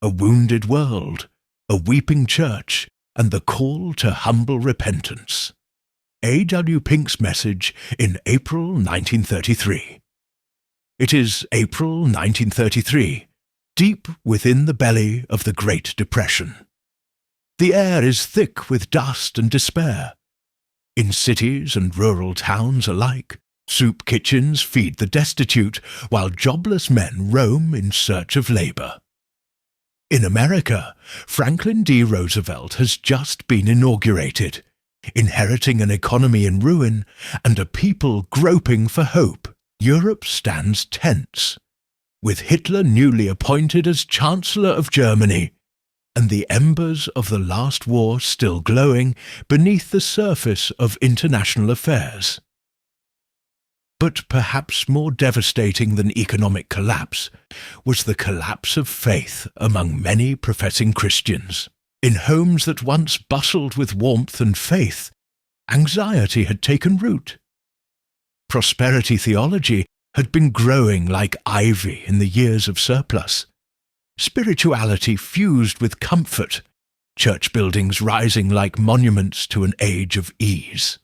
a wounded world, a weeping church, and the call to humble repentance. A. W. Pink's message in April 1933. It is April 1933, deep within the belly of the Great Depression. The air is thick with dust and despair. In cities and rural towns alike, soup kitchens feed the destitute, while jobless men roam in search of labor. In America, Franklin D. Roosevelt has just been inaugurated, inheriting an economy in ruin and a people groping for hope. Europe stands tense, with Hitler newly appointed as Chancellor of Germany, and the embers of the last war still glowing beneath the surface of international affairs. But perhaps more devastating than economic collapse was the collapse of faith among many professing Christians. In homes that once bustled with warmth and faith, anxiety had taken root. Prosperity theology had been growing like ivy in the years of surplus. Spirituality fused with comfort, church buildings rising like monuments to an age of ease.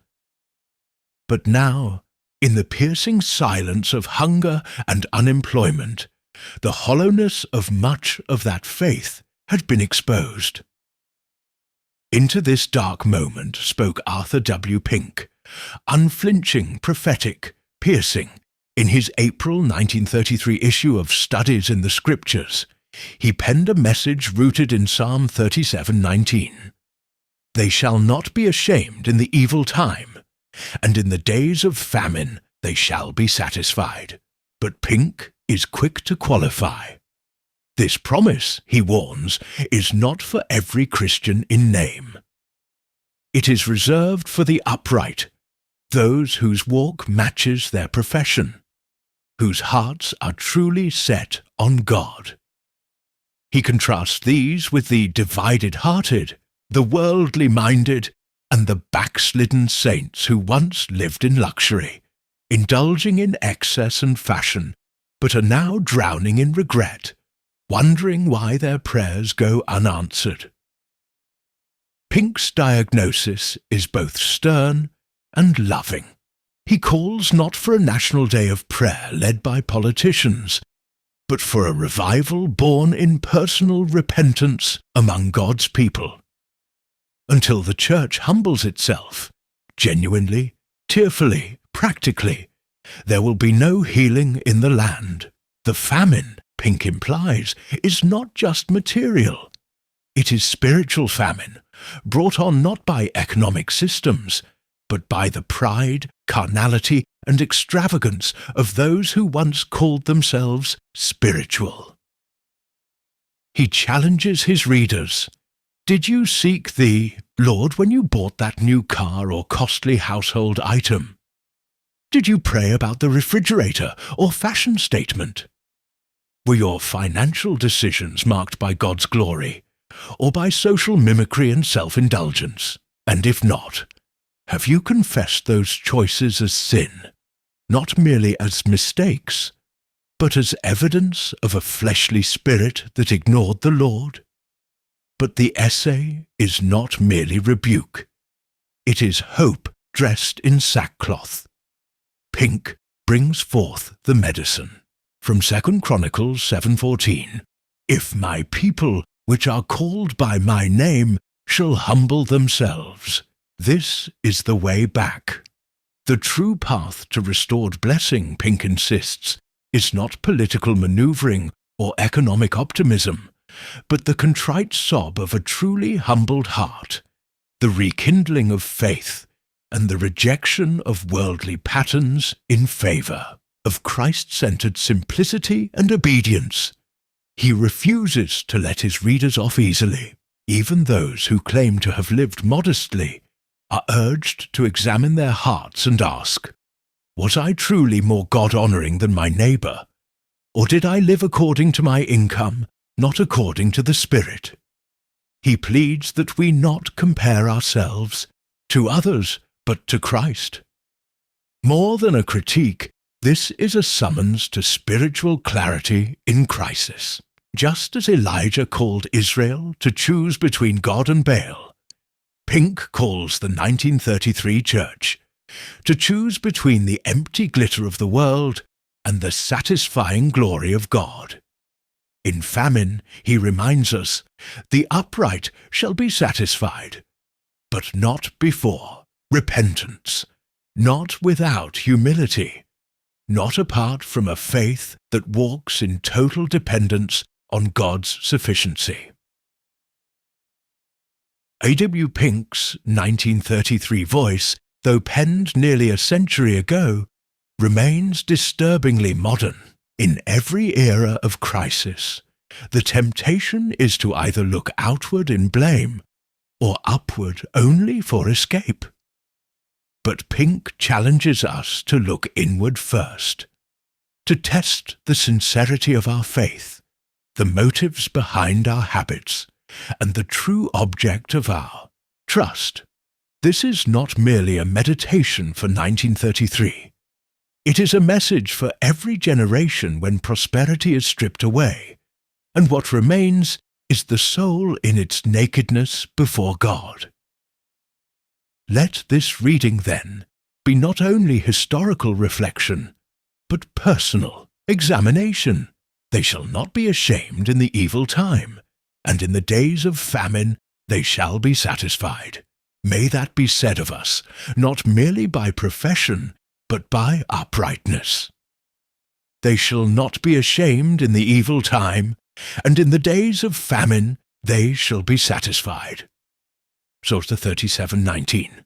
But now, in the piercing silence of hunger and unemployment, the hollowness of much of that faith had been exposed. Into this dark moment spoke Arthur W. Pink, unflinching, prophetic, piercing. In his April 1933 issue of Studies in the Scriptures, he penned a message rooted in Psalm 37:19. They shall not be ashamed in the evil time, and in the days of famine they shall be satisfied. But Pink is quick to qualify. This promise, he warns, is not for every Christian in name. It is reserved for the upright, those whose walk matches their profession, whose hearts are truly set on God. He contrasts these with the divided-hearted, the worldly-minded, and the backslidden saints who once lived in luxury, indulging in excess and fashion, but are now drowning in regret, wondering why their prayers go unanswered. Pink's diagnosis is both stern and loving. He calls not for a national day of prayer led by politicians, but for a revival born in personal repentance among God's people. Until the church humbles itself, genuinely, tearfully, practically, there will be no healing in the land. The famine, Pink implies, is not just material. It is spiritual famine, brought on not by economic systems, but by the pride, carnality, and extravagance of those who once called themselves spiritual. He challenges his readers. Did you seek thee, Lord, when you bought that new car or costly household item? Did you pray about the refrigerator or fashion statement? Were your financial decisions marked by God's glory, or by social mimicry and self-indulgence? And if not, have you confessed those choices as sin, not merely as mistakes, but as evidence of a fleshly spirit that ignored the Lord? But the essay is not merely rebuke. It is hope dressed in sackcloth. Pink brings forth the medicine. From 2 Chronicles 7:14, If my people, which are called by my name, shall humble themselves. This is the way back. The true path to restored blessing, Pink insists, is not political maneuvering or economic optimism, but the contrite sob of a truly humbled heart, the rekindling of faith, and the rejection of worldly patterns in favor of Christ-centered simplicity and obedience. He refuses to let his readers off easily. Even those who claim to have lived modestly are urged to examine their hearts and ask, was I truly more God-honoring than my neighbor? Or did I live according to my income, not according to the Spirit? He pleads that we not compare ourselves to others, but to Christ. More than a critique, this is a summons to spiritual clarity in crisis. Just as Elijah called Israel to choose between God and Baal, Pink calls the 1933 church to choose between the empty glitter of the world and the satisfying glory of God. In famine, he reminds us, the upright shall be satisfied, but not before repentance, not without humility, not apart from a faith that walks in total dependence on God's sufficiency. A.W. Pink's 1933 voice, though penned nearly a century ago, remains disturbingly modern. In every era of crisis, the temptation is to either look outward in blame or upward only for escape. But Pink challenges us to look inward first, to test the sincerity of our faith, the motives behind our habits, and the true object of our trust. This is not merely a meditation for 1933. It is a message for every generation when prosperity is stripped away, and what remains is the soul in its nakedness before God. Let this reading, then, be not only historical reflection, but personal examination. They shall not be ashamed in the evil time, and in the days of famine they shall be satisfied. May that be said of us, not merely by profession, but by uprightness. They shall not be ashamed in the evil time, and in the days of famine they shall be satisfied. Psalter 37:19.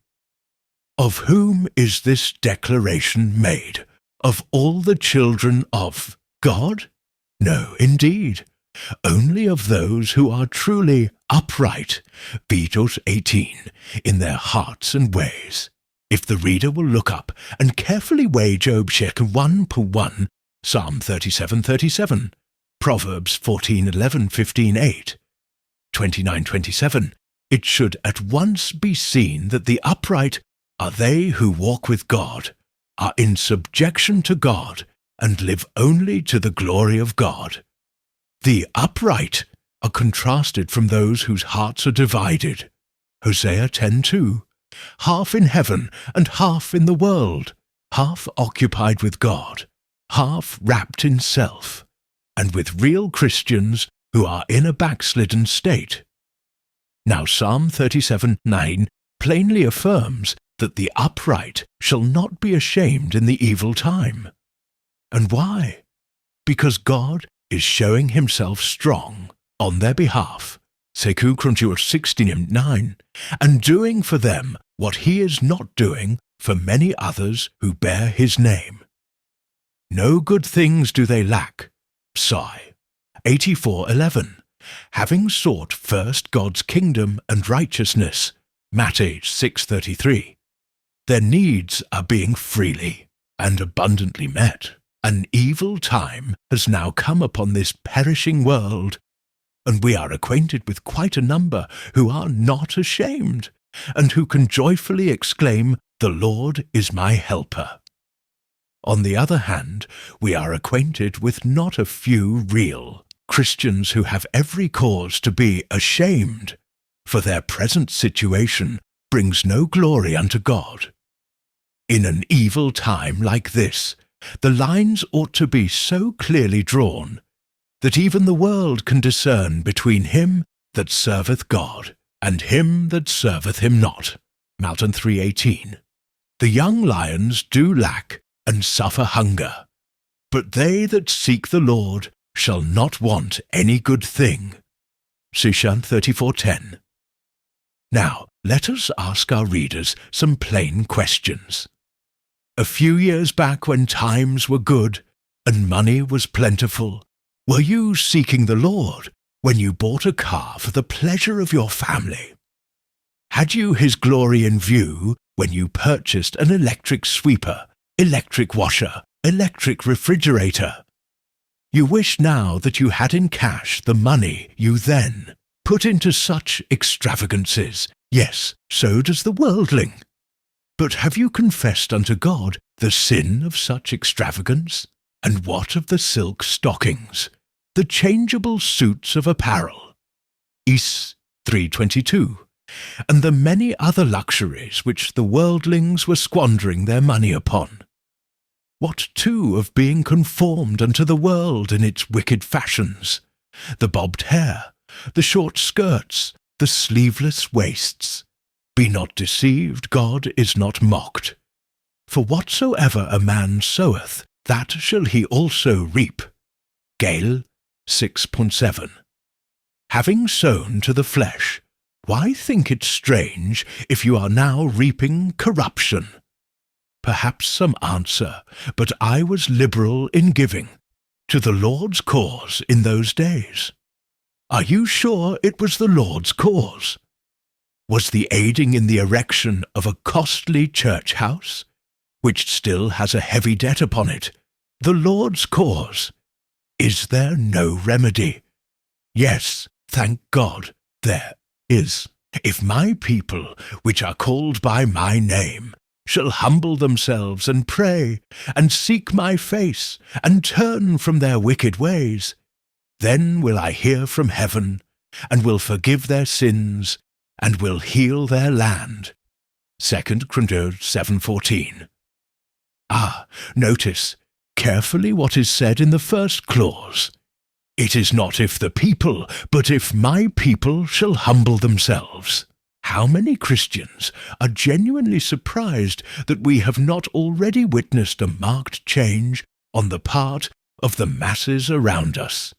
Of whom is this declaration made? Of all the children of God? No, indeed. Only of those who are truly upright, Beatles 18, in their hearts and ways. If the reader will look up and carefully weigh Job chapter 1 per 1, Psalm 37:37, Proverbs 14:11, 15:8, 29:27, it should at once be seen that the upright are they who walk with God, are in subjection to God, and live only to the glory of God. The upright are contrasted from those whose hearts are divided. Hosea 10:2. Half in heaven and half in the world, half occupied with God, half wrapped in self, and with real Christians who are in a backslidden state. Now Psalm 37:9 plainly affirms that the upright shall not be ashamed in the evil time. And why? Because God is showing himself strong on their behalf, 2 Chronicles 16:9, and doing for them what he is not doing for many others who bear his name. No good things do they lack. Psalm 84:11, having sought first God's kingdom and righteousness, Matthew 6:33. Their needs are being freely and abundantly met. An evil time has now come upon this perishing world, and we are acquainted with quite a number who are not ashamed, and who can joyfully exclaim, "The Lord is my helper." On the other hand, we are acquainted with not a few real Christians who have every cause to be ashamed, for their present situation brings no glory unto God. In an evil time like this, the lines ought to be so clearly drawn that even the world can discern between him that serveth God and him that serveth him not. Malton 3:18. The young lions do lack and suffer hunger, but they that seek the Lord shall not want any good thing. Sishan 34:10. Now, let us ask our readers some plain questions. A few years back, when times were good and money was plentiful, were you seeking the Lord when you bought a car for the pleasure of your family? Had you his glory in view when you purchased an electric sweeper, electric washer, electric refrigerator? You wish now that you had in cash the money you then put into such extravagances. Yes, so does the worldling. But have you confessed unto God the sin of such extravagance? And what of the silk stockings, the changeable suits of apparel, Is 3:22, and the many other luxuries which the worldlings were squandering their money upon. What, too, of being conformed unto the world in its wicked fashions, the bobbed hair, the short skirts, the sleeveless waists? Be not deceived, God is not mocked. For whatsoever a man soweth, that shall he also reap. Gale 6:7. Having sown to the flesh, why think it strange if you are now reaping corruption? Perhaps some answer, but I was liberal in giving, to the Lord's cause in those days. Are you sure it was the Lord's cause? Was the aiding in the erection of a costly church house, which still has a heavy debt upon it, the Lord's cause? Is there no remedy? Yes, thank God, there is. If my people, which are called by my name, shall humble themselves and pray, and seek my face, and turn from their wicked ways, then will I hear from heaven, and will forgive their sins, and will heal their land. 2 Chronicles 7:14. Notice carefully what is said in the first clause. It is not if the people, but if my people shall humble themselves. How many Christians are genuinely surprised that we have not already witnessed a marked change on the part of the masses around us?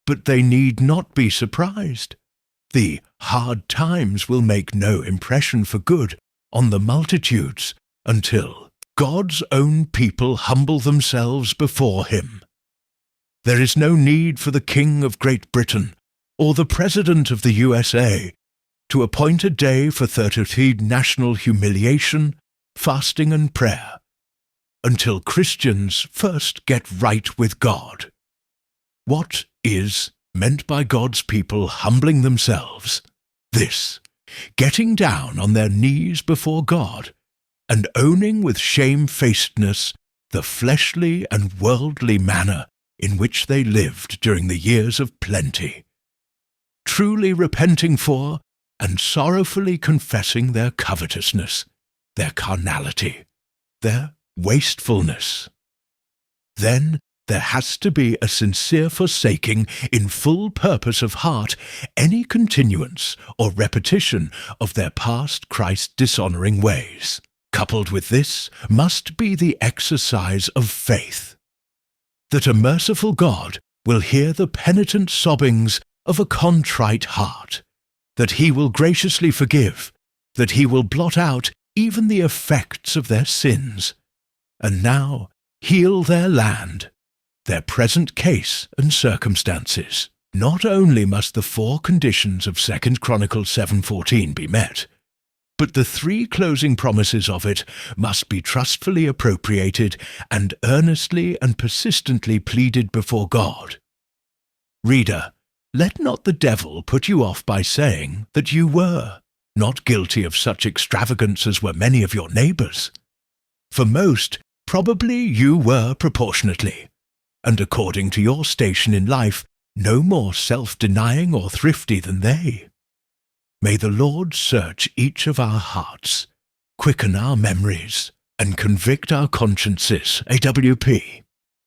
But they need not be surprised. The hard times will make no impression for good on the multitudes until God's own people humble themselves before him. There is no need for the King of Great Britain or the President of the USA to appoint a day for 33 national humiliation, fasting and prayer, until Christians first get right with God. What is meant by God's people humbling themselves? This: getting down on their knees before God and owning with shamefacedness the fleshly and worldly manner in which they lived during the years of plenty, truly repenting for and sorrowfully confessing their covetousness, their carnality, their wastefulness. Then there has to be a sincere forsaking in full purpose of heart any continuance or repetition of their past Christ-dishonoring ways. Coupled with this must be the exercise of faith, that a merciful God will hear the penitent sobbings of a contrite heart, that he will graciously forgive, that he will blot out even the effects of their sins, and now heal their land, their present case and circumstances. Not only must the 4 conditions of 2 Chronicles 7:14 be met, but the 3 closing promises of it must be trustfully appropriated and earnestly and persistently pleaded before God. Reader, let not the devil put you off by saying that you were not guilty of such extravagance as were many of your neighbours. For most, probably you were proportionately, and according to your station in life, no more self-denying or thrifty than they. May the Lord search each of our hearts, quicken our memories, and convict our consciences, AWP.